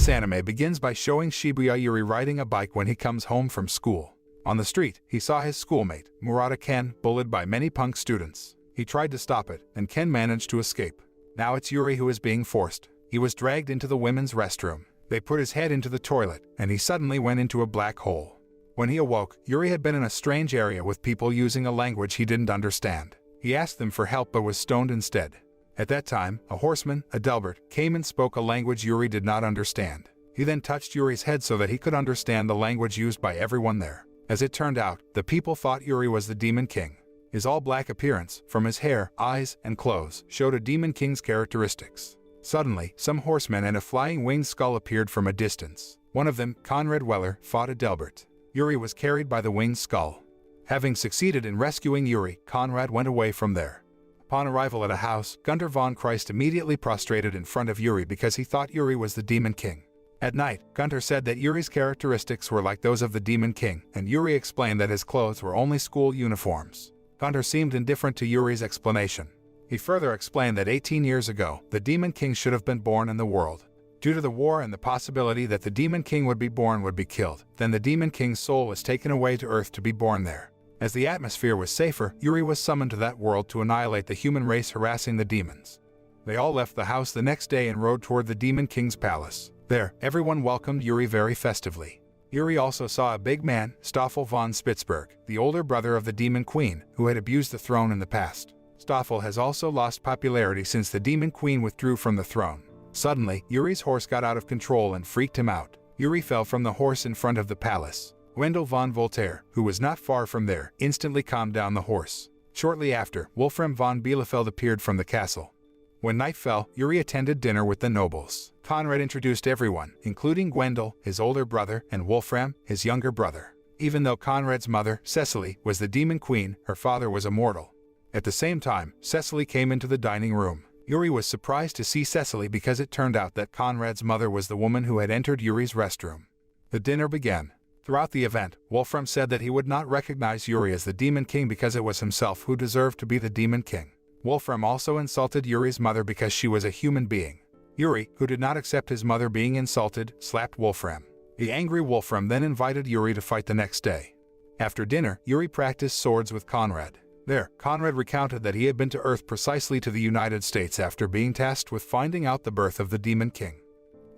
This anime begins by showing Shibuya Yuuri riding a bike when he comes home from school. On the street, he saw his schoolmate, Murata Ken, bullied by many punk students. He tried to stop it, and Ken managed to escape. Now it's Yuuri who is being forced. He was dragged into the women's restroom. They put his head into the toilet, and he suddenly went into a black hole. When he awoke, Yuuri had been in a strange area with people using a language he didn't understand. He asked them for help but was stoned instead. At that time, a horseman, Adelbert, came and spoke a language Yuuri did not understand. He then touched Yuri's head so that he could understand the language used by everyone there. As it turned out, the people thought Yuuri was the Demon King. His all-black appearance, from his hair, eyes, and clothes, showed a Demon King's characteristics. Suddenly, some horsemen and a flying winged skull appeared from a distance. One of them, Conrad Weller, fought Adelbert. Yuuri was carried by the winged skull. Having succeeded in rescuing Yuuri, Conrad went away from there. Upon arrival at a house, Gunter von Christ immediately prostrated in front of Yuuri because he thought Yuuri was the Demon King. At night, Gunter said that Yuri's characteristics were like those of the Demon King, and Yuuri explained that his clothes were only school uniforms. Gunter seemed indifferent to Yuri's explanation. He further explained that 18 years ago, the Demon King should have been born in the world. Due to the war and the possibility that the Demon King would be killed, then the Demon King's soul was taken away to Earth to be born there. As the atmosphere was safer, Yuuri was summoned to that world to annihilate the human race harassing the demons. They all left the house the next day and rode toward the Demon King's palace. There, everyone welcomed Yuuri very festively. Yuuri also saw a big man, Stoffel von Spitzberg, the older brother of the Demon Queen, who had abused the throne in the past. Stoffel has also lost popularity since the Demon Queen withdrew from the throne. Suddenly, Yuri's horse got out of control and freaked him out. Yuuri fell from the horse in front of the palace. Wendell von Voltaire, who was not far from there, instantly calmed down the horse. Shortly after, Wolfram von Bielefeld appeared from the castle. When night fell, Yuuri attended dinner with the nobles. Conrad introduced everyone, including Gwendol, his older brother, and Wolfram, his younger brother. Even though Conrad's mother, Cecily, was the Demon Queen, her father was immortal. At the same time, Cecily came into the dining room. Yuuri was surprised to see Cecily because it turned out that Conrad's mother was the woman who had entered Yuri's restroom. The dinner began. Throughout the event, Wolfram said that he would not recognize Yuuri as the Demon King because it was himself who deserved to be the Demon King. Wolfram also insulted Yuri's mother because she was a human being. Yuuri, who did not accept his mother being insulted, slapped Wolfram. The angry Wolfram then invited Yuuri to fight the next day. After dinner, Yuuri practiced swords with Conrad. There, Conrad recounted that he had been to Earth precisely to the United States after being tasked with finding out the birth of the Demon King.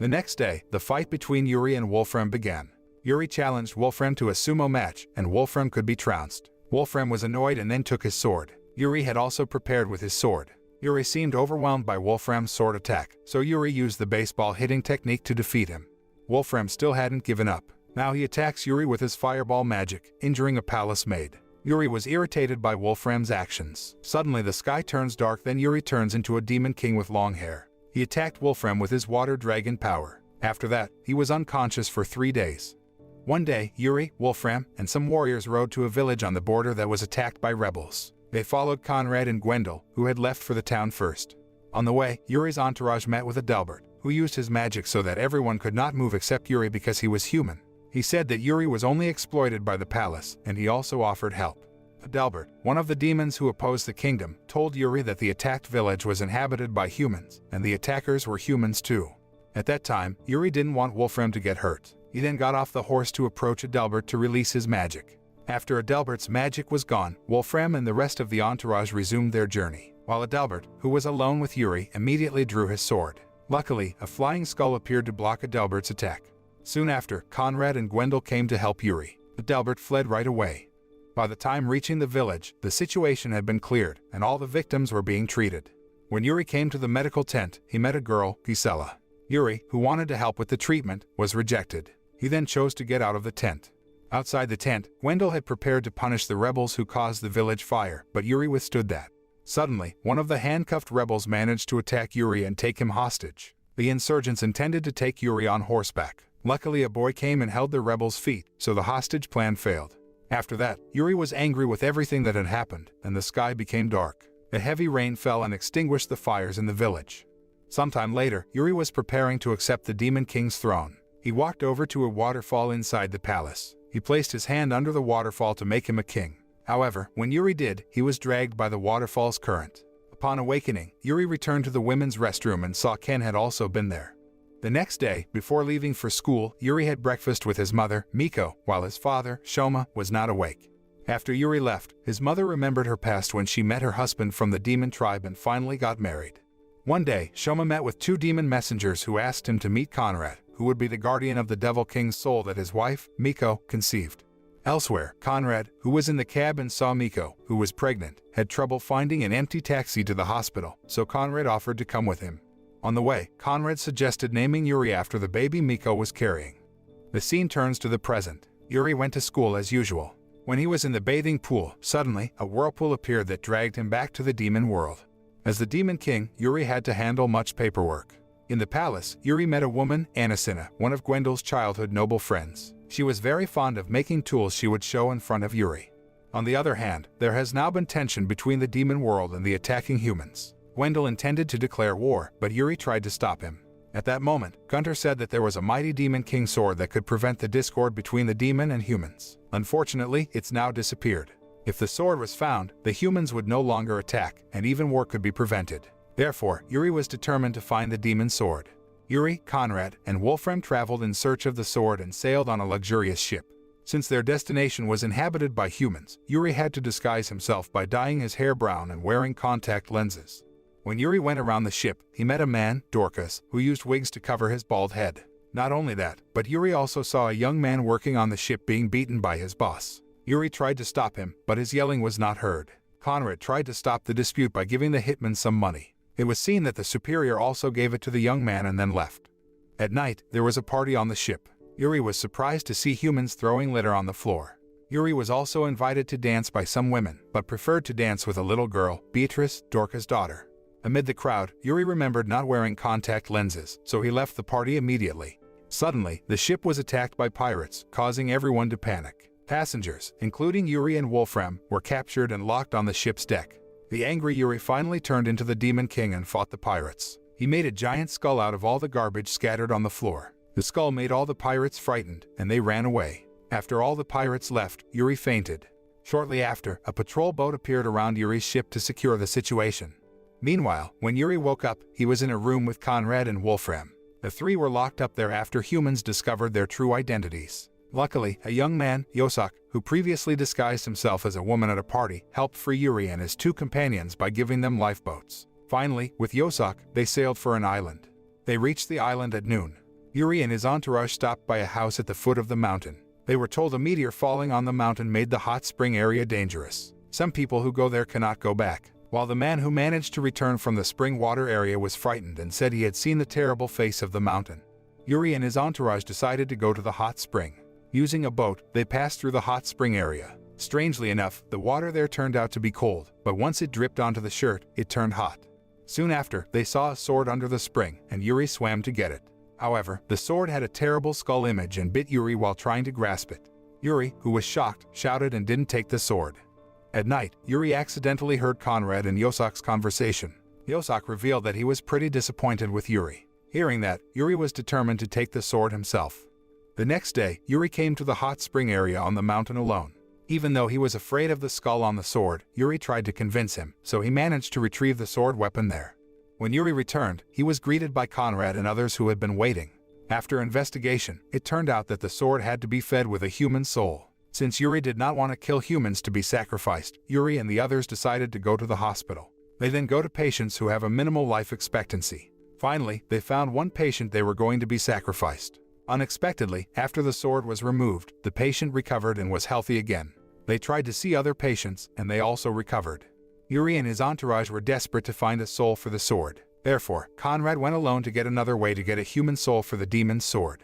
The next day, the fight between Yuuri and Wolfram began. Yuuri challenged Wolfram to a sumo match, and Wolfram could be trounced. Wolfram was annoyed and then took his sword. Yuuri had also prepared with his sword. Yuuri seemed overwhelmed by Wolfram's sword attack, so Yuuri used the baseball hitting technique to defeat him. Wolfram still hadn't given up. Now he attacks Yuuri with his fireball magic, injuring a palace maid. Yuuri was irritated by Wolfram's actions. Suddenly the sky turns dark, then Yuuri turns into a Demon King with long hair. He attacked Wolfram with his water dragon power. After that, he was unconscious for 3 days. One day, Yuuri, Wolfram, and some warriors rode to a village on the border that was attacked by rebels. They followed Conrad and Gwendol, who had left for the town first. On the way, Yuri's entourage met with Adelbert, who used his magic so that everyone could not move except Yuuri because he was human. He said that Yuuri was only exploited by the palace, and he also offered help. Adelbert, one of the demons who opposed the kingdom, told Yuuri that the attacked village was inhabited by humans, and the attackers were humans too. At that time, Yuuri didn't want Wolfram to get hurt. He then got off the horse to approach Adelbert to release his magic. After Adelbert's magic was gone, Wolfram and the rest of the entourage resumed their journey, while Adelbert, who was alone with Yuuri, immediately drew his sword. Luckily, a flying skull appeared to block Adelbert's attack. Soon after, Conrad and Gwendol came to help Yuuri. Adelbert fled right away. By the time reaching the village, the situation had been cleared, and all the victims were being treated. When Yuuri came to the medical tent, he met a girl, Gisela. Yuuri, who wanted to help with the treatment, was rejected. He then chose to get out of the tent. Outside the tent, Gwendol had prepared to punish the rebels who caused the village fire, but Yuuri withstood that. Suddenly, one of the handcuffed rebels managed to attack Yuuri and take him hostage. The insurgents intended to take Yuuri on horseback. Luckily, a boy came and held the rebels' feet, so the hostage plan failed. After that, Yuuri was angry with everything that had happened, and the sky became dark. A heavy rain fell and extinguished the fires in the village. Sometime later, Yuuri was preparing to accept the Demon King's throne. He walked over to a waterfall inside the palace. He placed his hand under the waterfall to make him a king. However, when Yuuri did, he was dragged by the waterfall's current. Upon awakening, Yuuri returned to the women's restroom and saw Ken had also been there. The next day, before leaving for school, Yuuri had breakfast with his mother, Miko, while his father, Shoma, was not awake. After Yuuri left, his mother remembered her past when she met her husband from the demon tribe and finally got married. One day, Shoma met with 2 demon messengers who asked him to meet Conrad, who would be the guardian of the Devil King's soul that his wife, Miko, conceived. Elsewhere, Conrad, who was in the cab and saw Miko, who was pregnant, had trouble finding an empty taxi to the hospital, so Conrad offered to come with him. On the way, Conrad suggested naming Yuuri after the baby Miko was carrying. The scene turns to the present. Yuuri went to school as usual. When he was in the bathing pool, suddenly, a whirlpool appeared that dragged him back to the demon world. As the Demon King, Yuuri had to handle much paperwork. In the palace, Yuuri met a woman, Anasina, one of Gwendole's childhood noble friends. She was very fond of making tools she would show in front of Yuuri. On the other hand, there has now been tension between the demon world and the attacking humans. Gwendole intended to declare war, but Yuuri tried to stop him. At that moment, Gunter said that there was a mighty Demon King sword that could prevent the discord between the demon and humans. Unfortunately, it's now disappeared. If the sword was found, the humans would no longer attack, and even war could be prevented. Therefore, Yuuri was determined to find the demon sword. Yuuri, Conrad, and Wolfram traveled in search of the sword and sailed on a luxurious ship. Since their destination was inhabited by humans, Yuuri had to disguise himself by dyeing his hair brown and wearing contact lenses. When Yuuri went around the ship, he met a man, Dorcas, who used wigs to cover his bald head. Not only that, but Yuuri also saw a young man working on the ship being beaten by his boss. Yuuri tried to stop him, but his yelling was not heard. Conrad tried to stop the dispute by giving the hitman some money. It was seen that the superior also gave it to the young man and then left. At night, there was a party on the ship. Yuuri was surprised to see humans throwing litter on the floor. Yuuri was also invited to dance by some women, but preferred to dance with a little girl, Beatrice, Dorcas' daughter. Amid the crowd, Yuuri remembered not wearing contact lenses, so he left the party immediately. Suddenly, the ship was attacked by pirates, causing everyone to panic. Passengers, including Yuuri and Wolfram, were captured and locked on the ship's deck. The angry Yuuri finally turned into the Demon King and fought the pirates. He made a giant skull out of all the garbage scattered on the floor. The skull made all the pirates frightened, and they ran away. After all the pirates left, Yuuri fainted. Shortly after, a patrol boat appeared around Yuri's ship to secure the situation. Meanwhile, when Yuuri woke up, he was in a room with Conrad and Wolfram. The 3 were locked up there after humans discovered their true identities. Luckily, a young man, Yosak, who previously disguised himself as a woman at a party, helped free Yuuri and his 2 companions by giving them lifeboats. Finally, with Yosak, they sailed for an island. They reached the island at noon. Yuuri and his entourage stopped by a house at the foot of the mountain. They were told a meteor falling on the mountain made the hot spring area dangerous. Some people who go there cannot go back. While the man who managed to return from the spring water area was frightened and said he had seen the terrible face of the mountain. Yuuri and his entourage decided to go to the hot spring. Using a boat, they passed through the hot spring area. Strangely enough, the water there turned out to be cold, but once it dripped onto the shirt, it turned hot. Soon after, they saw a sword under the spring, and Yuuri swam to get it. However, the sword had a terrible skull image and bit Yuuri while trying to grasp it. Yuuri, who was shocked, shouted and didn't take the sword. At night, Yuuri accidentally heard Conrad and Yosak's conversation. Yosak revealed that he was pretty disappointed with Yuuri. Hearing that, Yuuri was determined to take the sword himself. The next day, Yuuri came to the hot spring area on the mountain alone. Even though he was afraid of the skull on the sword, Yuuri tried to convince him, so he managed to retrieve the sword weapon there. When Yuuri returned, he was greeted by Conrad and others who had been waiting. After investigation, it turned out that the sword had to be fed with a human soul. Since Yuuri did not want to kill humans to be sacrificed, Yuuri and the others decided to go to the hospital. They then go to patients who have a minimal life expectancy. Finally, they found one patient they were going to be sacrificed. Unexpectedly, after the sword was removed, the patient recovered and was healthy again. They tried to see other patients, and they also recovered. Yuuri and his entourage were desperate to find a soul for the sword. Therefore, Conrad went alone to get another way to get a human soul for the demon's sword.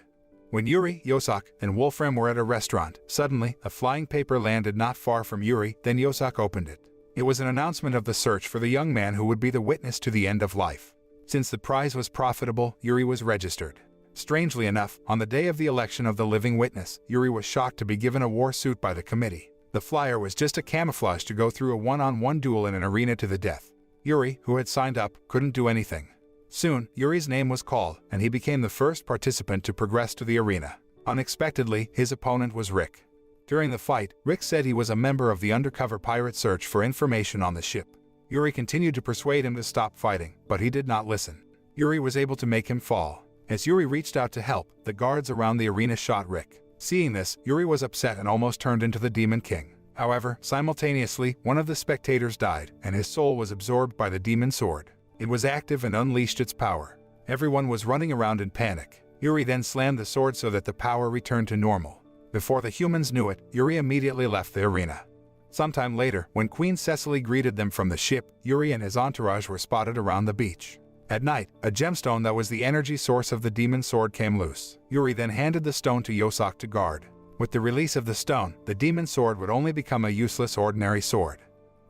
When Yuuri, Yosak, and Wolfram were at a restaurant, suddenly, a flying paper landed not far from Yuuri, then Yosak opened it. It was an announcement of the search for the young man who would be the witness to the end of life. Since the prize was profitable, Yuuri was registered. Strangely enough, on the day of the election of the living witness, Yuuri was shocked to be given a war suit by the committee. The flyer was just a camouflage to go through a one-on-one duel in an arena to the death. Yuuri, who had signed up, couldn't do anything. Soon, Yuri's name was called, and he became the first participant to progress to the arena. Unexpectedly, his opponent was Rick. During the fight, Rick said he was a member of the undercover pirate search for information on the ship. Yuuri continued to persuade him to stop fighting, but he did not listen. Yuuri was able to make him fall. As Yuuri reached out to help, the guards around the arena shot Rick. Seeing this, Yuuri was upset and almost turned into the Demon King. However, simultaneously, one of the spectators died, and his soul was absorbed by the demon sword. It was active and unleashed its power. Everyone was running around in panic. Yuuri then slammed the sword so that the power returned to normal. Before the humans knew it, Yuuri immediately left the arena. Sometime later, when Queen Cecily greeted them from the ship, Yuuri and his entourage were spotted around the beach. At night, a gemstone that was the energy source of the demon sword came loose. Yuuri then handed the stone to Yosak to guard. With the release of the stone, the demon sword would only become a useless ordinary sword.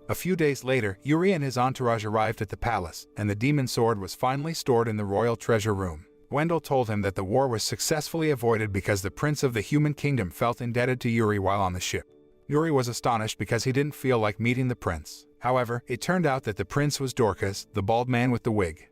A few days later, Yuuri and his entourage arrived at the palace, and the demon sword was finally stored in the royal treasure room. Gwendol told him that the war was successfully avoided because the prince of the human kingdom felt indebted to Yuuri while on the ship. Yuuri was astonished because he didn't feel like meeting the prince. However, it turned out that the prince was Dorcas, the bald man with the wig.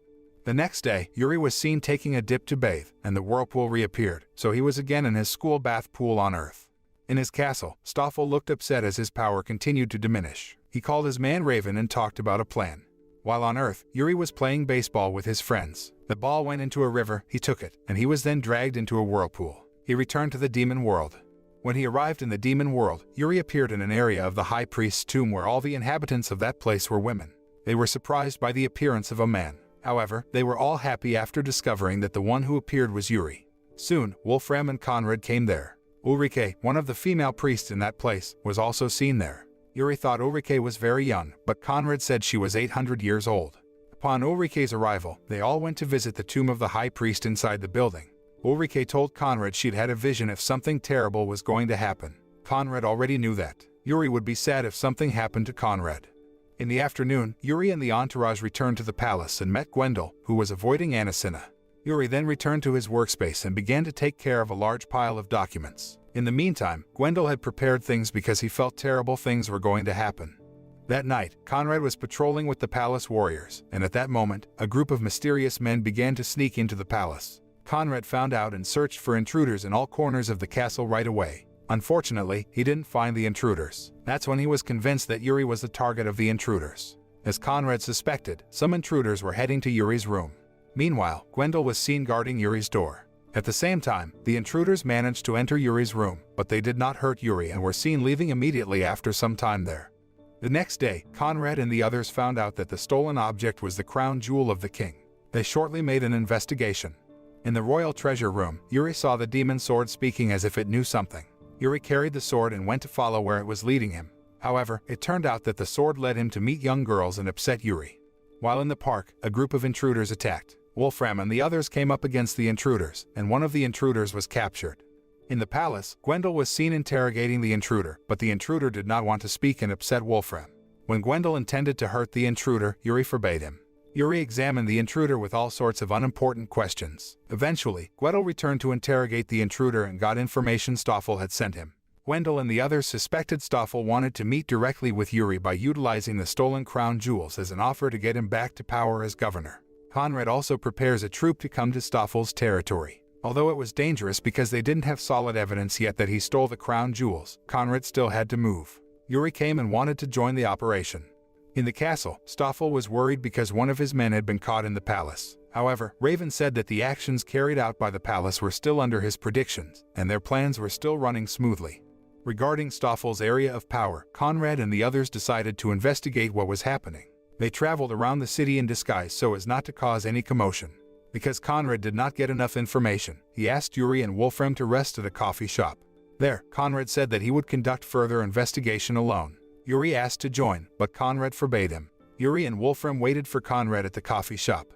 The next day, Yuuri was seen taking a dip to bathe, and the whirlpool reappeared, so he was again in his school bath pool on Earth. In his castle, Stoffel looked upset as his power continued to diminish. He called his man Raven and talked about a plan. While on Earth, Yuuri was playing baseball with his friends. The ball went into a river, he took it, and he was then dragged into a whirlpool. He returned to the demon world. When he arrived in the demon world, Yuuri appeared in an area of the high priest's tomb where all the inhabitants of that place were women. They were surprised by the appearance of a man. However, they were all happy after discovering that the one who appeared was Yuuri. Soon, Wolfram and Conrad came there. Ulrike, one of the female priests in that place, was also seen there. Yuuri thought Ulrike was very young, but Conrad said she was 800 years old. Upon Ulrike's arrival, they all went to visit the tomb of the high priest inside the building. Ulrike told Conrad she'd had a vision if something terrible was going to happen. Conrad already knew that. Yuuri would be sad if something happened to Conrad. In the afternoon, Yuuri and the entourage returned to the palace and met Gwendol, who was avoiding Anasina. Yuuri then returned to his workspace and began to take care of a large pile of documents. In the meantime, Gwendol had prepared things because he felt terrible things were going to happen. That night, Conrad was patrolling with the palace warriors, and at that moment, a group of mysterious men began to sneak into the palace. Conrad found out and searched for intruders in all corners of the castle right away. Unfortunately, he didn't find the intruders. That's when he was convinced that Yuuri was the target of the intruders. As Conrad suspected, some intruders were heading to Yuri's room. Meanwhile, Gwendol was seen guarding Yuri's door. At the same time, the intruders managed to enter Yuri's room, but they did not hurt Yuuri and were seen leaving immediately after some time there. The next day, Conrad and the others found out that the stolen object was the crown jewel of the king. They shortly made an investigation. In the royal treasure room, Yuuri saw the demon sword speaking as if it knew something. Yuuri carried the sword and went to follow where it was leading him. However, it turned out that the sword led him to meet young girls and upset Yuuri. While in the park, a group of intruders attacked. Wolfram and the others came up against the intruders, and one of the intruders was captured. In the palace, Gwendol was seen interrogating the intruder, but the intruder did not want to speak and upset Wolfram. When Gwendol intended to hurt the intruder, Yuuri forbade him. Yuuri examined the intruder with all sorts of unimportant questions. Eventually, Gwendol returned to interrogate the intruder and got information Stoffel had sent him. Gwendol and the others suspected Stoffel wanted to meet directly with Yuuri by utilizing the stolen crown jewels as an offer to get him back to power as governor. Conrad also prepares a troop to come to Stoffel's territory. Although it was dangerous because they didn't have solid evidence yet that he stole the crown jewels, Conrad still had to move. Yuuri came and wanted to join the operation. In the castle, Stoffel was worried because one of his men had been caught in the palace. However, Raven said that the actions carried out by the palace were still under his predictions, and their plans were still running smoothly. Regarding Stoffel's area of power, Conrad and the others decided to investigate what was happening. They traveled around the city in disguise so as not to cause any commotion. Because Conrad did not get enough information, he asked Yuuri and Wolfram to rest at a coffee shop. There, Conrad said that he would conduct further investigation alone. Yuuri asked to join, but Conrad forbade him. Yuuri and Wolfram waited for Conrad at the coffee shop.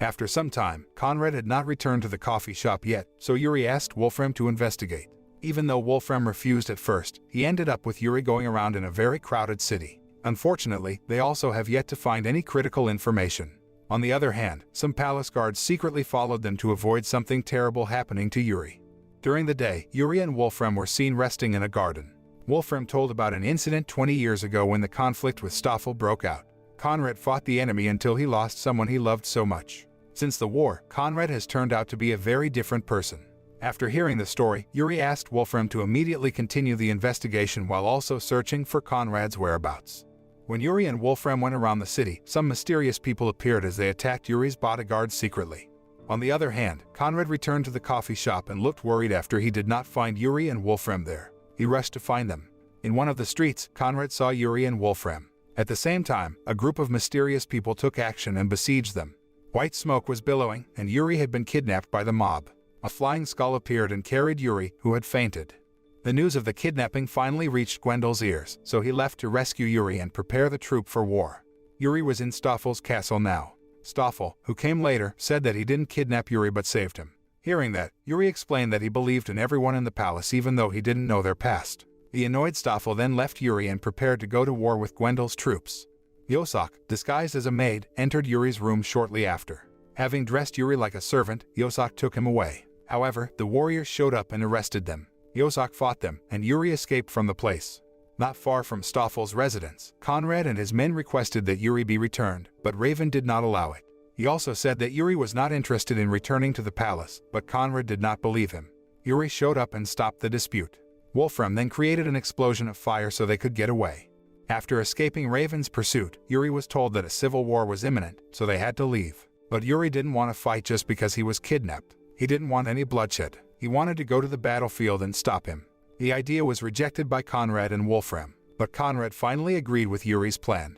After some time, Conrad had not returned to the coffee shop yet, so Yuuri asked Wolfram to investigate. Even though Wolfram refused at first, he ended up with Yuuri going around in a very crowded city. Unfortunately, they also have yet to find any critical information. On the other hand, some palace guards secretly followed them to avoid something terrible happening to Yuuri. During the day, Yuuri and Wolfram were seen resting in a garden. Wolfram told about an incident 20 years ago when the conflict with Stoffel broke out. Conrad fought the enemy until he lost someone he loved so much. Since the war, Conrad has turned out to be a very different person. After hearing the story, Yuuri asked Wolfram to immediately continue the investigation while also searching for Conrad's whereabouts. When Yuuri and Wolfram went around the city, some mysterious people appeared as they attacked Yuri's bodyguards secretly. On the other hand, Conrad returned to the coffee shop and looked worried after he did not find Yuuri and Wolfram there. He rushed to find them. In one of the streets, Conrad saw Yuuri and Wolfram. At the same time, a group of mysterious people took action and besieged them. White smoke was billowing, and Yuuri had been kidnapped by the mob. A flying skull appeared and carried Yuuri, who had fainted. The news of the kidnapping finally reached Gwendel's ears, so he left to rescue Yuuri and prepare the troop for war. Yuuri was in Stoffel's castle now. Stoffel, who came later, said that he didn't kidnap Yuuri but saved him. Hearing that, Yuuri explained that he believed in everyone in the palace even though he didn't know their past. The annoyed Stoffel then left Yuuri and prepared to go to war with Gwendel's troops. Yosak, disguised as a maid, entered Yuri's room shortly after. Having dressed Yuuri like a servant, Yosak took him away. However, the warriors showed up and arrested them. Yosak fought them, and Yuuri escaped from the place. Not far from Stoffel's residence, Conrad and his men requested that Yuuri be returned, but Raven did not allow it. He also said that Yuuri was not interested in returning to the palace, but Conrad did not believe him. Yuuri showed up and stopped the dispute. Wolfram then created an explosion of fire so they could get away. After escaping Raven's pursuit, Yuuri was told that a civil war was imminent, so they had to leave. But Yuuri didn't want to fight just because he was kidnapped. He didn't want any bloodshed. He wanted to go to the battlefield and stop him. The idea was rejected by Conrad and Wolfram, but Conrad finally agreed with Yuri's plan.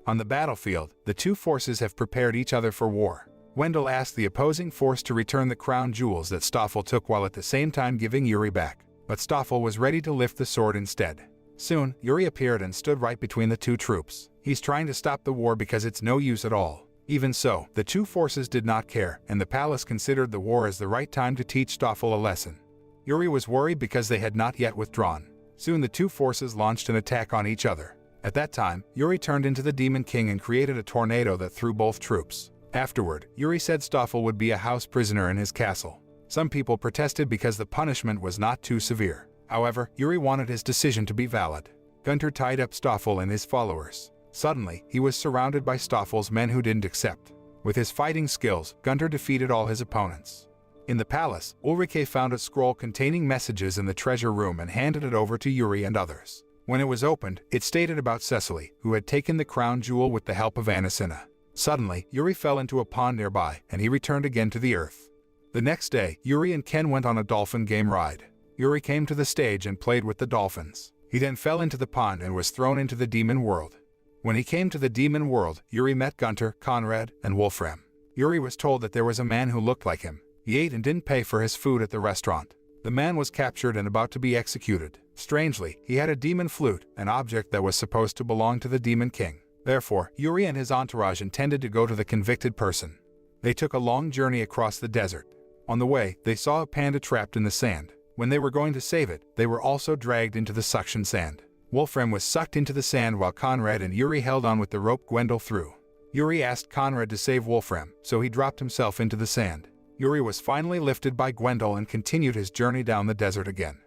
On the battlefield, the two forces have prepared each other for war. Wendell asked the opposing force to return the crown jewels that Stoffel took while at the same time giving Yuuri back, but Stoffel was ready to lift the sword instead. Soon, Yuuri appeared and stood right between the two troops. He's trying to stop the war because it's no use at all. Even so, the two forces did not care, and the palace considered the war as the right time to teach Stoffel a lesson. Yuuri was worried because they had not yet withdrawn. Soon the two forces launched an attack on each other. At that time, Yuuri turned into the Demon King and created a tornado that threw both troops. Afterward, Yuuri said Stoffel would be a house prisoner in his castle. Some people protested because the punishment was not too severe. However, Yuuri wanted his decision to be valid. Gunter tied up Stoffel and his followers. Suddenly, he was surrounded by Stoffel's men who didn't accept. With his fighting skills, Gunter defeated all his opponents. In the palace, Ulrike found a scroll containing messages in the treasure room and handed it over to Yuuri and others. When it was opened, it stated about Cecily, who had taken the crown jewel with the help of Anasina. Suddenly, Yuuri fell into a pond nearby, and he returned again to the earth. The next day, Yuuri and Ken went on a dolphin game ride. Yuuri came to the stage and played with the dolphins. He then fell into the pond and was thrown into the demon world. When he came to the demon world, Yuuri met Gunter, Conrad, and Wolfram. Yuuri was told that there was a man who looked like him. He ate and didn't pay for his food at the restaurant. The man was captured and about to be executed. Strangely, he had a demon flute, an object that was supposed to belong to the Demon King. Therefore, Yuuri and his entourage intended to go to the convicted person. They took a long journey across the desert. On the way, they saw a panda trapped in the sand. When they were going to save it, they were also dragged into the suction sand. Wolfram was sucked into the sand while Conrad and Yuuri held on with the rope Gwendol threw. Yuuri asked Conrad to save Wolfram, so he dropped himself into the sand. Yuuri was finally lifted by Gwendol and continued his journey down the desert again.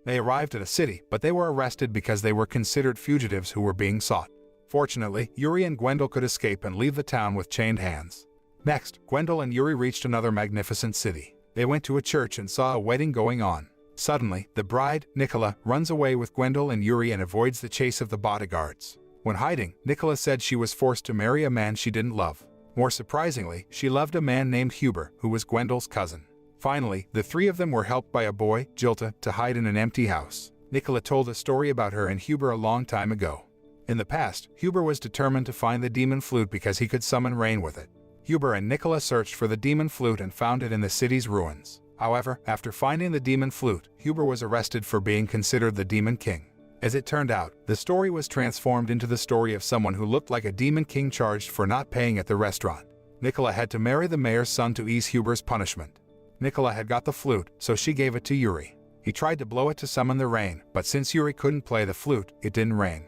They arrived at a city, but they were arrested because they were considered fugitives who were being sought. Fortunately, Yuuri and Gwendol could escape and leave the town with chained hands. Next, Gwendol and Yuuri reached another magnificent city. They went to a church and saw a wedding going on. Suddenly, the bride, Nicola, runs away with Gwendol and Yuuri and avoids the chase of the bodyguards. When hiding, Nicola said she was forced to marry a man she didn't love. More surprisingly, she loved a man named Huber, who was Gwendol's cousin. Finally, the three of them were helped by a boy, Jilta, to hide in an empty house. Nicola told a story about her and Huber a long time ago. In the past, Huber was determined to find the demon flute because he could summon rain with it. Huber and Nicola searched for the demon flute and found it in the city's ruins. However, after finding the demon flute, Huber was arrested for being considered the Demon King. As it turned out, the story was transformed into the story of someone who looked like a demon king charged for not paying at the restaurant. Nicola had to marry the mayor's son to ease Huber's punishment. Nicola had got the flute, so she gave it to Yuuri. He tried to blow it to summon the rain, but since Yuuri couldn't play the flute, it didn't rain.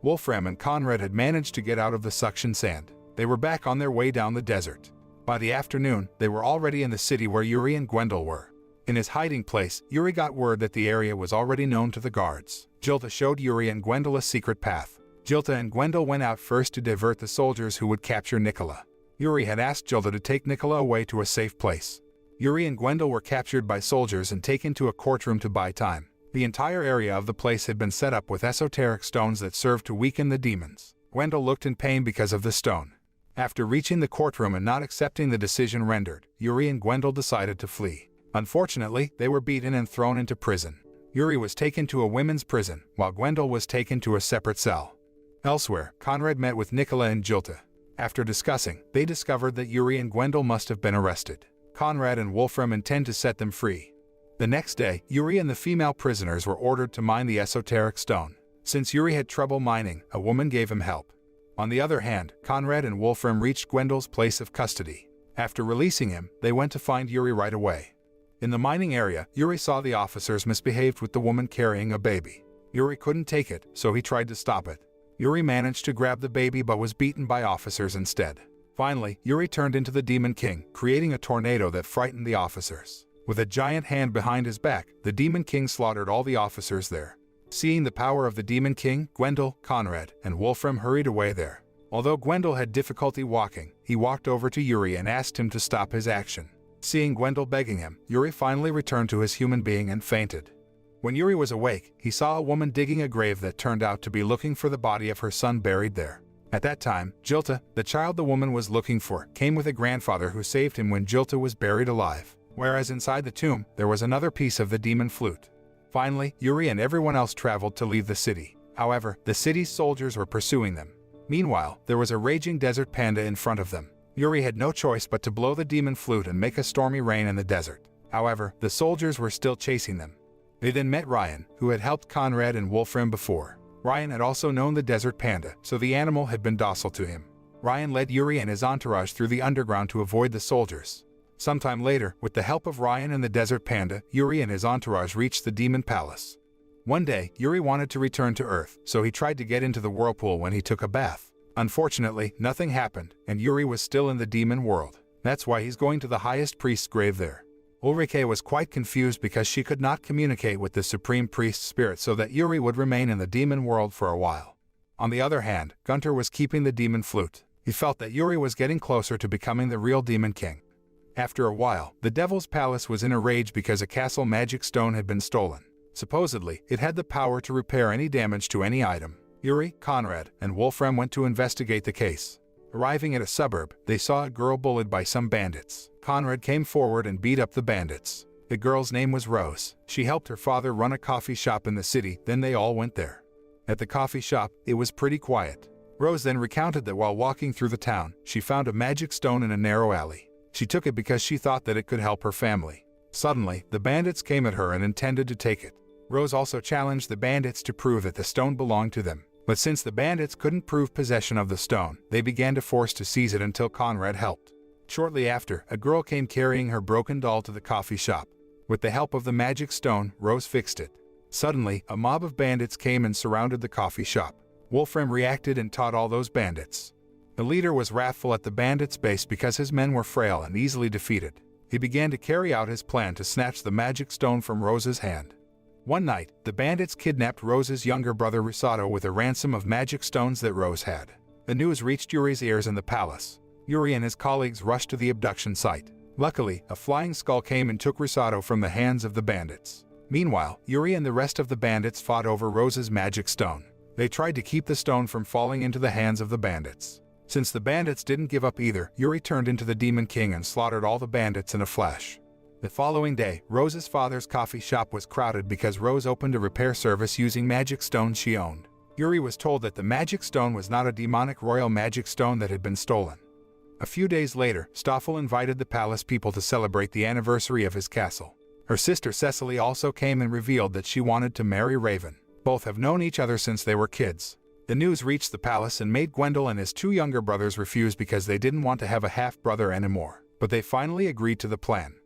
Wolfram and Conrad had managed to get out of the suction sand. They were back on their way down the desert. By the afternoon, they were already in the city where Yuuri and Gwendol were. In his hiding place, Yuuri got word that the area was already known to the guards. Jilta showed Yuuri and Gwendol a secret path. Jilta and Gwendol went out first to divert the soldiers who would capture Nicola. Yuuri had asked Jilta to take Nicola away to a safe place. Yuuri and Gwendol were captured by soldiers and taken to a courtroom to buy time. The entire area of the place had been set up with esoteric stones that served to weaken the demons. Gwendol looked in pain because of the stone. After reaching the courtroom and not accepting the decision rendered, Yuuri and Gwendol decided to flee. Unfortunately, they were beaten and thrown into prison. Yuuri was taken to a women's prison, while Gwendol was taken to a separate cell. Elsewhere, Conrad met with Nicola and Jilta. After discussing, they discovered that Yuuri and Gwendol must have been arrested. Conrad and Wolfram intend to set them free. The next day, Yuuri and the female prisoners were ordered to mine the esoteric stone. Since Yuuri had trouble mining, a woman gave him help. On the other hand, Conrad and Wolfram reached Gwendol's place of custody. After releasing him, they went to find Yuuri right away. In the mining area, Yuuri saw the officers misbehaved with the woman carrying a baby. Yuuri couldn't take it, so he tried to stop it. Yuuri managed to grab the baby but was beaten by officers instead. Finally, Yuuri turned into the Demon King, creating a tornado that frightened the officers. With a giant hand behind his back, the Demon King slaughtered all the officers there. Seeing the power of the Demon King, Gwendol, Conrad, and Wolfram hurried away there. Although Gwendol had difficulty walking, he walked over to Yuuri and asked him to stop his action. Seeing Gwendol begging him, Yuuri finally returned to his human being and fainted. When Yuuri was awake, he saw a woman digging a grave that turned out to be looking for the body of her son buried there. At that time, Jilta, the child the woman was looking for, came with a grandfather who saved him when Jilta was buried alive, whereas inside the tomb, there was another piece of the demon flute. Finally, Yuuri and everyone else traveled to leave the city. However, the city's soldiers were pursuing them. Meanwhile, there was a raging desert panda in front of them. Yuuri had no choice but to blow the demon flute and make a stormy rain in the desert. However, the soldiers were still chasing them. They then met Ryan, who had helped Conrad and Wolfram before. Ryan had also known the desert panda, so the animal had been docile to him. Ryan led Yuuri and his entourage through the underground to avoid the soldiers. Sometime later, with the help of Ryan and the desert panda, Yuuri and his entourage reached the demon palace. One day, Yuuri wanted to return to Earth, so he tried to get into the whirlpool when he took a bath. Unfortunately, nothing happened, and Yuuri was still in the demon world. That's why he's going to the highest priest's grave there. Ulrike was quite confused because she could not communicate with the supreme priest's spirit so that Yuuri would remain in the demon world for a while. On the other hand, Gunter was keeping the demon flute. He felt that Yuuri was getting closer to becoming the real demon king. After a while, the devil's palace was in a rage because a castle magic stone had been stolen. Supposedly, it had the power to repair any damage to any item. Yuuri, Conrad, and Wolfram went to investigate the case. Arriving at a suburb, they saw a girl bullied by some bandits. Conrad came forward and beat up the bandits. The girl's name was Rose. She helped her father run a coffee shop in the city, then they all went there. At the coffee shop, it was pretty quiet. Rose then recounted that while walking through the town, she found a magic stone in a narrow alley. She took it because she thought that it could help her family. Suddenly, the bandits came at her and intended to take it. Rose also challenged the bandits to prove that the stone belonged to them. But since the bandits couldn't prove possession of the stone, they began to force to seize it until Conrad helped. Shortly after, a girl came carrying her broken doll to the coffee shop. With the help of the magic stone, Rose fixed it. Suddenly, a mob of bandits came and surrounded the coffee shop. Wolfram reacted and taught all those bandits. The leader was wrathful at the bandits' base because his men were frail and easily defeated. He began to carry out his plan to snatch the magic stone from Rose's hand. One night, the bandits kidnapped Rose's younger brother Risato with a ransom of magic stones that Rose had. The news reached Yuri's ears in the palace. Yuuri and his colleagues rushed to the abduction site. Luckily, a flying skull came and took Risato from the hands of the bandits. Meanwhile, Yuuri and the rest of the bandits fought over Rose's magic stone. They tried to keep the stone from falling into the hands of the bandits. Since the bandits didn't give up either, Yuuri turned into the Demon King and slaughtered all the bandits in a flash. The following day, Rose's father's coffee shop was crowded because Rose opened a repair service using magic stones she owned. Yuuri was told that the magic stone was not a demonic royal magic stone that had been stolen. A few days later, Stoffel invited the palace people to celebrate the anniversary of his castle. Her sister Cecily also came and revealed that she wanted to marry Raven. Both have known each other since they were kids. The news reached the palace and made Gwendol and his two younger brothers refuse because they didn't want to have a half-brother anymore. But they finally agreed to the plan.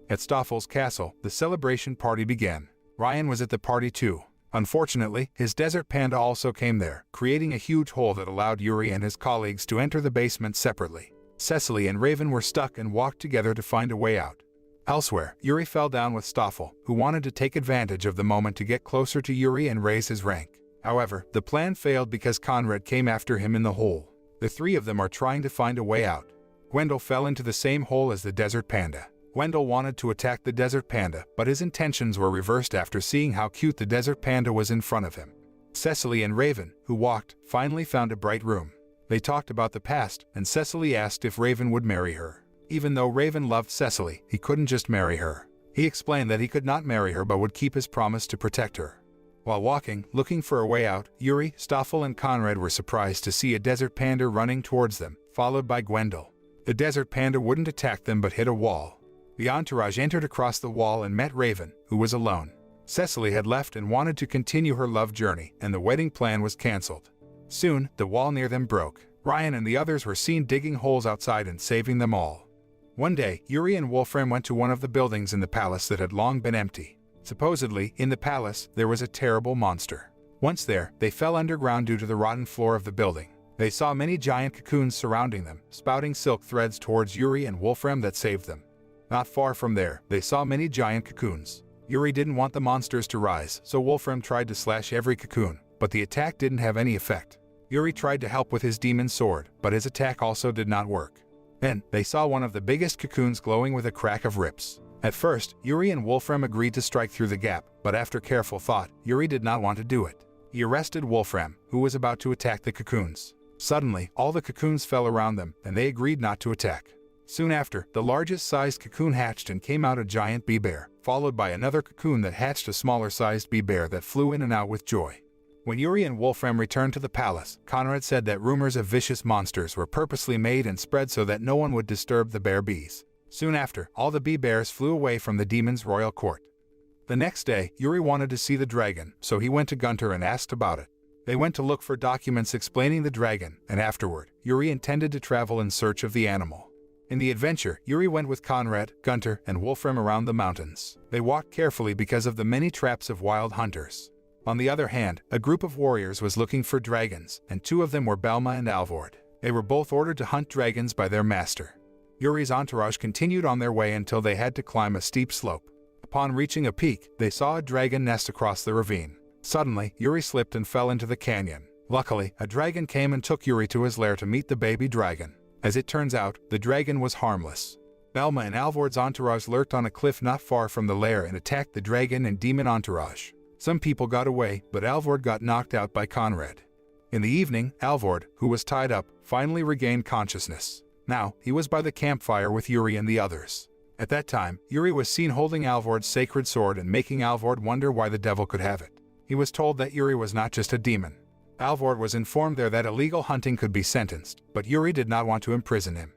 At Stoffel's castle, the celebration party began. Ryan was at the party too. Unfortunately, his desert panda also came there, creating a huge hole that allowed Yuuri and his colleagues to enter the basement separately. Cecily and Raven were stuck and walked together to find a way out. Elsewhere, Yuuri fell down with Stoffel, who wanted to take advantage of the moment to get closer to Yuuri and raise his rank. However, the plan failed because Conrad came after him in the hole. The three of them are trying to find a way out. Gwendol fell into the same hole as the desert panda. Gwendol wanted to attack the desert panda, but his intentions were reversed after seeing how cute the desert panda was in front of him. Cecily and Raven, who walked, finally found a bright room. They talked about the past, and Cecily asked if Raven would marry her. Even though Raven loved Cecily, he couldn't just marry her. He explained that he could not marry her but would keep his promise to protect her. While walking, looking for a way out, Yuuri, Stoffel, and Conrad were surprised to see a desert panda running towards them, followed by Gwendol. The desert panda wouldn't attack them but hit a wall. The entourage entered across the wall and met Raven, who was alone. Cecily had left and wanted to continue her love journey, and the wedding plan was cancelled. Soon, the wall near them broke. Ryan and the others were seen digging holes outside and saving them all. One day, Yuuri and Wolfram went to one of the buildings in the palace that had long been empty. Supposedly, in the palace, there was a terrible monster. Once there, they fell underground due to the rotten floor of the building. They saw many giant cocoons surrounding them, spouting silk threads towards Yuuri and Wolfram that saved them. Not far from there, they saw many giant cocoons. Yuuri didn't want the monsters to rise, so Wolfram tried to slash every cocoon, but the attack didn't have any effect. Yuuri tried to help with his demon sword, but his attack also did not work. Then, they saw one of the biggest cocoons glowing with a crack of rips. At first, Yuuri and Wolfram agreed to strike through the gap, but after careful thought, Yuuri did not want to do it. He arrested Wolfram, who was about to attack the cocoons. Suddenly, all the cocoons fell around them, and they agreed not to attack. Soon after, the largest-sized cocoon hatched and came out a giant bee-bear, followed by another cocoon that hatched a smaller-sized bee-bear that flew in and out with joy. When Yuuri and Wolfram returned to the palace, Conrad said that rumors of vicious monsters were purposely made and spread so that no one would disturb the bear bees. Soon after, all the bee-bears flew away from the demon's royal court. The next day, Yuuri wanted to see the dragon, so he went to Gunter and asked about it. They went to look for documents explaining the dragon, and afterward, Yuuri intended to travel in search of the animal. In the adventure, Yuuri went with Conrad, Gunter, and Wolfram around the mountains. They walked carefully because of the many traps of wild hunters. On the other hand, a group of warriors was looking for dragons, and two of them were Belma and Alvord. They were both ordered to hunt dragons by their master. Yuuri's entourage continued on their way until they had to climb a steep slope. Upon reaching a peak, they saw a dragon nest across the ravine. Suddenly, Yuuri slipped and fell into the canyon. Luckily, a dragon came and took Yuuri to his lair to meet the baby dragon. As it turns out, the dragon was harmless. Belma and Alvord's entourage lurked on a cliff not far from the lair and attacked the dragon and demon entourage. Some people got away, but Alvord got knocked out by Conrad. In the evening, Alvord, who was tied up, finally regained consciousness. Now, he was by the campfire with Yuuri and the others. At that time, Yuuri was seen holding Alvord's sacred sword and making Alvord wonder why the devil could have it. He was told that Yuuri was not just a demon. Alvord was informed there that illegal hunting could be sentenced, but Yuuri did not want to imprison him.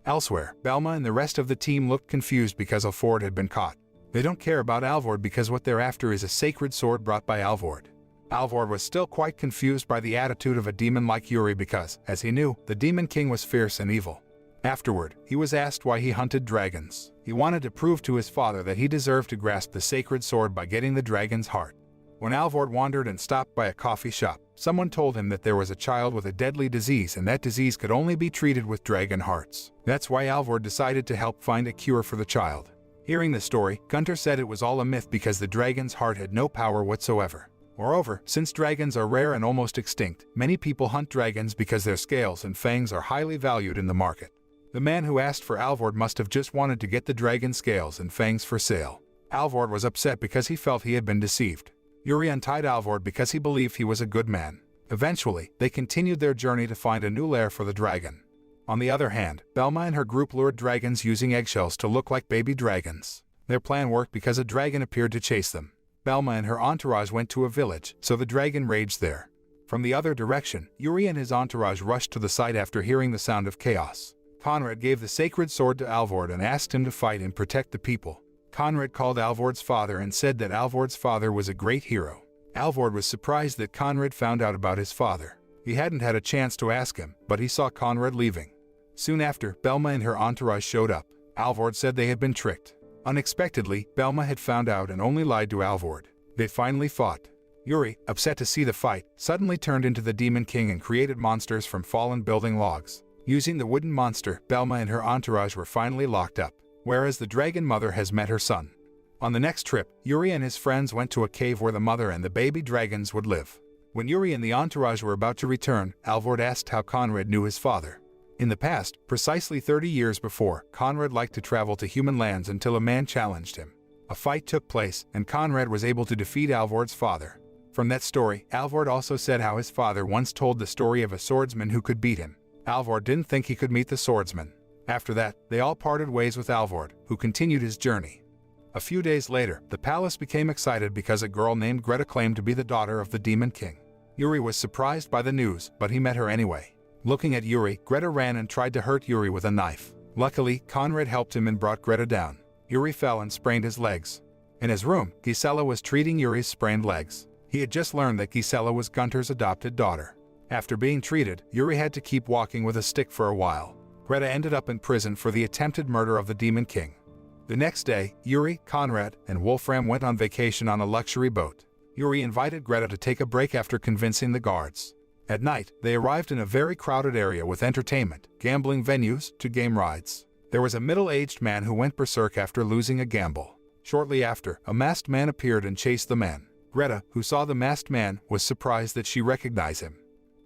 Elsewhere, Belma and the rest of the team looked confused because Alvord had been caught. They don't care about Alvord because what they're after is a sacred sword brought by Alvord. Alvord was still quite confused by the attitude of a demon like Yuuri because, as he knew, the Demon King was fierce and evil. Afterward, he was asked why he hunted dragons. He wanted to prove to his father that he deserved to grasp the sacred sword by getting the dragon's heart. When Alvord wandered and stopped by a coffee shop, someone told him that there was a child with a deadly disease and that disease could only be treated with dragon hearts. That's why Alvord decided to help find a cure for the child. Hearing the story, Gunter said it was all a myth because the dragon's heart had no power whatsoever. Moreover, since dragons are rare and almost extinct, many people hunt dragons because their scales and fangs are highly valued in the market. The man who asked for Alvord must have just wanted to get the dragon scales and fangs for sale. Alvord was upset because he felt he had been deceived. Yuuri untied Alvord because he believed he was a good man. Eventually, they continued their journey to find a new lair for the dragon. On the other hand, Belma and her group lured dragons using eggshells to look like baby dragons. Their plan worked because a dragon appeared to chase them. Belma and her entourage went to a village, so the dragon raged there. From the other direction, Yuuri and his entourage rushed to the site after hearing the sound of chaos. Conrad gave the sacred sword to Alvord and asked him to fight and protect the people. Conrad called Alvord's father and said that Alvord's father was a great hero. Alvord was surprised that Conrad found out about his father. He hadn't had a chance to ask him, but he saw Conrad leaving. Soon after, Belma and her entourage showed up. Alvord said they had been tricked. Unexpectedly, Belma had found out and only lied to Alvord. They finally fought. Yuuri, upset to see the fight, suddenly turned into the Demon King and created monsters from fallen building logs. Using the wooden monster, Belma and her entourage were finally locked up, whereas the dragon mother has met her son. On the next trip, Yuuri and his friends went to a cave where the mother and the baby dragons would live. When Yuuri and the entourage were about to return, Alvord asked how Conrad knew his father. In the past, precisely 30 years before, Conrad liked to travel to human lands until a man challenged him. A fight took place, and Conrad was able to defeat Alvord's father. From that story, Alvord also said how his father once told the story of a swordsman who could beat him. Alvord didn't think he could meet the swordsman. After that, they all parted ways with Alvord, who continued his journey. A few days later, the palace became excited because a girl named Greta claimed to be the daughter of the Demon King. Yuuri was surprised by the news, but he met her anyway. Looking at Yuuri, Greta ran and tried to hurt Yuuri with a knife. Luckily, Conrad helped him and brought Greta down. Yuuri fell and sprained his legs. In his room, Gisela was treating Yuri's sprained legs. He had just learned that Gisela was Gunter's adopted daughter. After being treated, Yuuri had to keep walking with a stick for a while. Greta ended up in prison for the attempted murder of the Demon King. The next day, Yuuri, Conrad, and Wolfram went on vacation on a luxury boat. Yuuri invited Greta to take a break after convincing the guards. At night, they arrived in a very crowded area with entertainment, gambling venues, to game rides. There was a middle-aged man who went berserk after losing a gamble. Shortly after, a masked man appeared and chased the man. Greta, who saw the masked man, was surprised that she recognized him.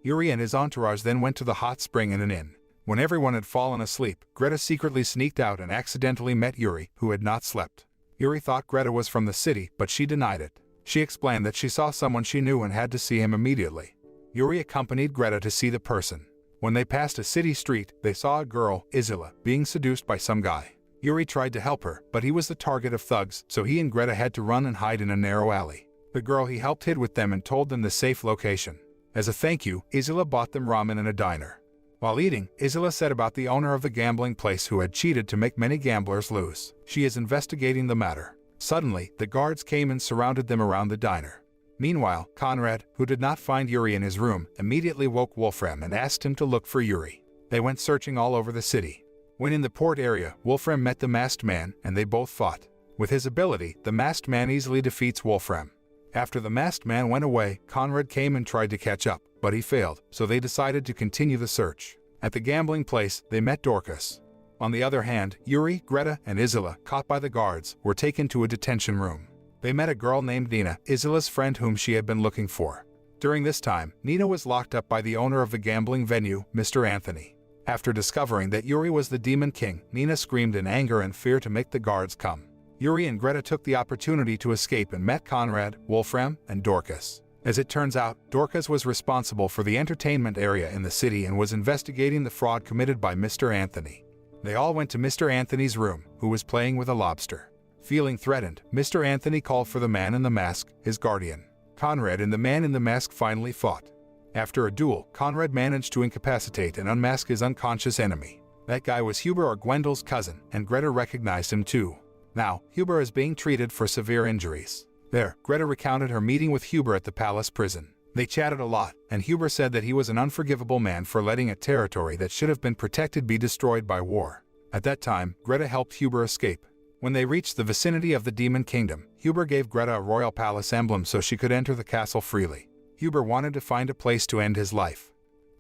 Yuuri and his entourage then went to the hot spring in an inn. When everyone had fallen asleep, Greta secretly sneaked out and accidentally met Yuuri, who had not slept. Yuuri thought Greta was from the city, but she denied it. She explained that she saw someone she knew and had to see him immediately. Yuuri accompanied Greta to see the person. When they passed a city street, they saw a girl, Isekai, being seduced by some guy. Yuuri tried to help her, but he was the target of thugs, so he and Greta had to run and hide in a narrow alley. The girl he helped hid with them and told them the safe location. As a thank you, Isekai bought them ramen in a diner. While eating, Isekai said about the owner of the gambling place who had cheated to make many gamblers lose. She is investigating the matter. Suddenly, the guards came and surrounded them around the diner. Meanwhile, Conrad, who did not find Yuuri in his room, immediately woke Wolfram and asked him to look for Yuuri. They went searching all over the city. When in the port area, Wolfram met the masked man, and they both fought. With his ability, the masked man easily defeats Wolfram. After the masked man went away, Conrad came and tried to catch up, but he failed, so they decided to continue the search. At the gambling place, they met Dorcas. On the other hand, Yuuri, Greta, and Isekai, caught by the guards, were taken to a detention room. They met a girl named Nina, Iselle's friend whom she had been looking for. During this time, Nina was locked up by the owner of the gambling venue, Mr. Anthony. After discovering that Yuuri was the Demon King, Nina screamed in anger and fear to make the guards come. Yuuri and Greta took the opportunity to escape and met Conrad, Wolfram, and Dorcas. As it turns out, Dorcas was responsible for the entertainment area in the city and was investigating the fraud committed by Mr. Anthony. They all went to Mr. Anthony's room, who was playing with a lobster. Feeling threatened, Mr. Anthony called for the man in the mask, his guardian. Conrad and the man in the mask finally fought. After a duel, Conrad managed to incapacitate and unmask his unconscious enemy. That guy was Huber or Gwendel's cousin, and Greta recognized him too. Now, Huber is being treated for severe injuries. There, Greta recounted her meeting with Huber at the palace prison. They chatted a lot, and Huber said that he was an unforgivable man for letting a territory that should have been protected be destroyed by war. At that time, Greta helped Huber escape. When they reached the vicinity of the Demon Kingdom, Huber gave Greta a royal palace emblem so she could enter the castle freely. Huber wanted to find a place to end his life.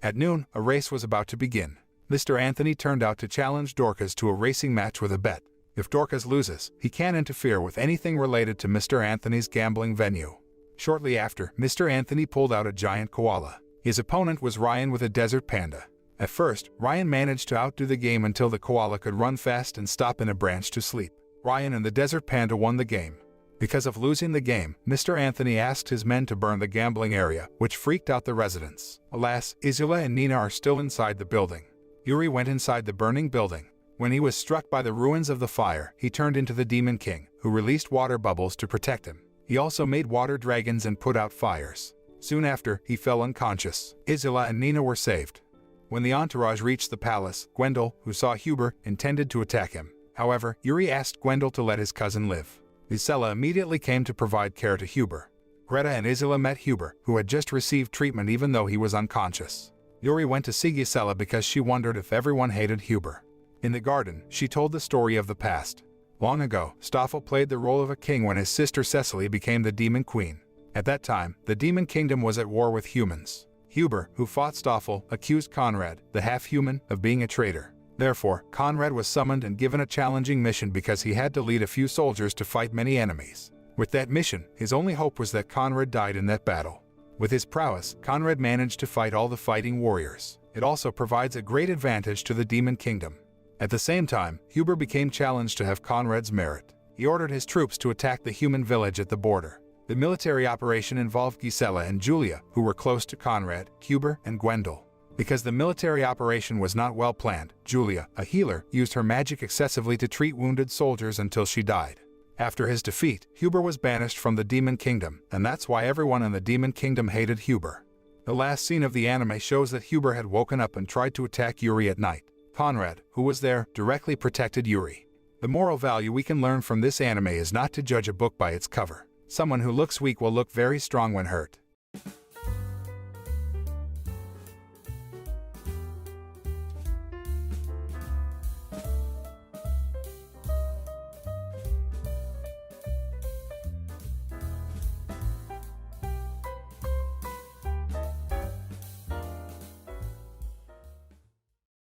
At noon, a race was about to begin. Mr. Anthony turned out to challenge Dorcas to a racing match with a bet. If Dorcas loses, he can't interfere with anything related to Mr. Anthony's gambling venue. Shortly after, Mr. Anthony pulled out a giant koala. His opponent was Ryan with a desert panda. At first, Ryan managed to outdo the game until the koala could run fast and stop in a branch to sleep. Ryan and the desert panda won the game. Because of losing the game, Mr. Anthony asked his men to burn the gambling area, which freaked out the residents. Alas, Isekai and Nina are still inside the building. Yuuri went inside the burning building. When he was struck by the ruins of the fire, he turned into the Demon King, who released water bubbles to protect him. He also made water dragons and put out fires. Soon after, he fell unconscious. Isekai and Nina were saved. When the entourage reached the palace, Gwendel, who saw Huber, intended to attack him. However, Yuuri asked Gwendel to let his cousin live. Isekai immediately came to provide care to Huber. Greta and Isekai met Huber, who had just received treatment even though he was unconscious. Yuuri went to see Isekai because she wondered if everyone hated Huber. In the garden, she told the story of the past. Long ago, Stoffel played the role of a king when his sister Cecily became the Demon Queen. At that time, the Demon Kingdom was at war with humans. Huber, who fought Stoffel, accused Conrad, the half-human, of being a traitor. Therefore, Conrad was summoned and given a challenging mission because he had to lead a few soldiers to fight many enemies. With that mission, his only hope was that Conrad died in that battle. With his prowess, Conrad managed to fight all the fighting warriors. It also provides a great advantage to the Demon Kingdom. At the same time, Huber became challenged to have Conrad's merit. He ordered his troops to attack the human village at the border. The military operation involved Gisela and Julia, who were close to Conrad, Huber, and Gwendol. Because the military operation was not well planned, Julia, a healer, used her magic excessively to treat wounded soldiers until she died. After his defeat, Huber was banished from the Demon Kingdom, and that's why everyone in the Demon Kingdom hated Huber. The last scene of the anime shows that Huber had woken up and tried to attack Yuuri at night. Conrad, who was there, directly protected Yuuri. The moral value we can learn from this anime is not to judge a book by its cover. Someone who looks weak will look very strong when hurt.